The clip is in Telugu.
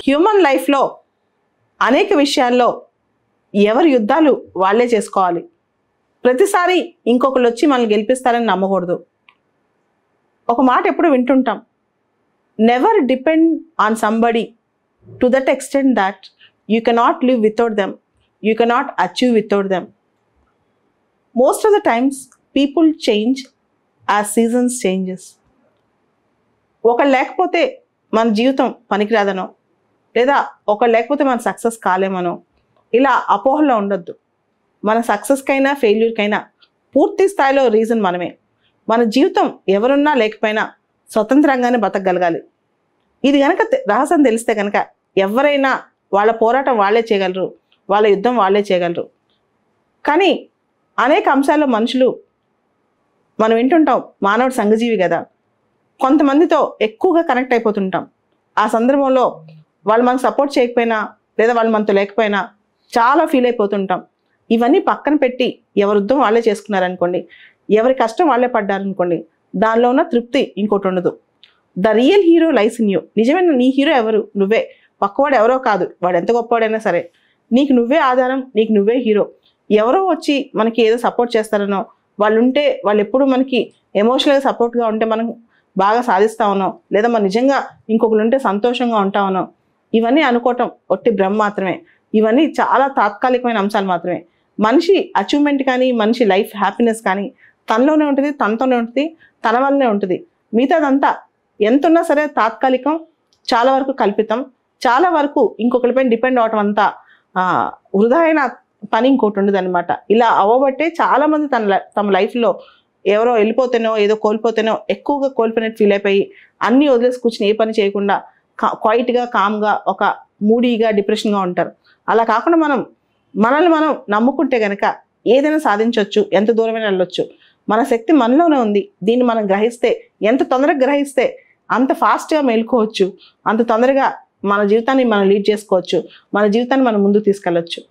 హ్యూమన్ లైఫ్లో అనేక విషయాల్లో ఎవరి యుద్ధాలు వాళ్ళే చేసుకోవాలి. ప్రతిసారి ఇంకొకళ్ళు వచ్చి మనల్ని గెలిపిస్తారని నమ్మకూడదు. ఒక మాట ఎప్పుడు వింటుంటాం, never depend on somebody to that extent that you cannot live without them, you cannot achieve without them. Most of the times people change as seasons changes. ఒకళ్ళు లేకపోతే మన జీవితం పనికిరాదనో, లేదా ఒకళ్ళు లేకపోతే మన సక్సెస్ కాలేమనో ఇలా అపోహలో ఉండొద్దు. మన సక్సెస్కైనా ఫెయిల్యూర్కైనా పూర్తి స్థాయిలో రీజన్ మనమే. మన జీవితం ఎవరున్నా లేకపోయినా స్వతంత్రంగానే బతకగలగాలి. ఇది కనుక రహస్యం తెలిస్తే కనుక ఎవరైనా వాళ్ళ పోరాటం వాళ్ళే చేయగలరు, వాళ్ళ యుద్ధం వాళ్ళే చేయగలరు. కానీ అనేక అంశాల్లో మనుషులు మనం వింటుంటాం, మానవుడు సంఘజీవి కదా, కొంతమందితో ఎక్కువగా కనెక్ట్ అయిపోతుంటాం. ఆ సందర్భంలో వాళ్ళు మనకు సపోర్ట్ చేయకపోయినా లేదా వాళ్ళు మనతో లేకపోయినా చాలా ఫీల్ అయిపోతుంటాం. ఇవన్నీ పక్కన పెట్టి ఎవరి యుద్ధం వాళ్ళే చేసుకున్నారనుకోండి, ఎవరి కష్టం వాళ్ళే పడ్డారనుకోండి, దానిలో ఉన్న తృప్తి ఇంకోటి ఉండదు. The real hero lies in you. నిజమైన నీ హీరో ఎవరు? నువ్వే. పక్కవాడు ఎవరో కాదు, వాడు ఎంత గొప్పవాడైనా సరే నీకు నువ్వే ఆధారం, నీకు నువ్వే హీరో. ఎవరో వచ్చి మనకి ఏదో సపోర్ట్ చేస్తారనో, వాళ్ళు ఉంటే వాళ్ళు ఎప్పుడు మనకి ఎమోషనల్గా సపోర్ట్గా ఉంటే మనం బాగా సాధిస్తామనో, లేదా మనం నిజంగా ఇంకొకరు ఉంటే సంతోషంగా ఉంటామనో, ఇవన్నీ అనుకోవటం ఒట్టి భ్రమ మాత్రమే. ఇవన్నీ చాలా తాత్కాలికమైన అంశాలు మాత్రమే. మనిషి అచీవ్మెంట్ కానీ మనిషి లైఫ్ హ్యాపీనెస్ కానీ తనలోనే ఉంటుంది, తనతోనే ఉంటుంది, తన వల్లనే ఉంటుంది. మిగతాదంతా ఎంత ఉన్నా సరే తాత్కాలికం, చాలా వరకు కల్పితం, చాలా వరకు ఇంకొకరిపైన డిపెండ్ అవటం అంతా వృధా అయిన పని ఇంకోటి ఉండదు అనమాట. ఇలా అవ్వబట్టే చాలామంది తమ లైఫ్లో ఎవరో వెళ్ళిపోతేనో ఏదో కోల్పోతేనో ఎక్కువగా కోల్పోయినట్టు ఫీల్ అయిపోయి అన్నీ వదిలేసి కూర్చుని ఏ పని చేయకుండా క్వైట్గా కామ్గా ఒక మూడీగా డిప్రెషన్గా ఉంటారు. అలా కాకుండా మనల్ని మనం నమ్ముకుంటే కనుక ఏదైనా సాధించవచ్చు, ఎంత దూరమైనా వెళ్ళొచ్చు. మన శక్తి మనలోనే ఉంది. దీన్ని మనం గ్రహిస్తే, ఎంత తొందరగా గ్రహిస్తే అంత ఫాస్ట్గా మేలుకోవచ్చు, అంత తొందరగా మన జీవితాన్ని మనం లీడ్ చేసుకోవచ్చు, మన జీవితాన్ని మనం ముందుకు తీసుకెళ్ళొచ్చు.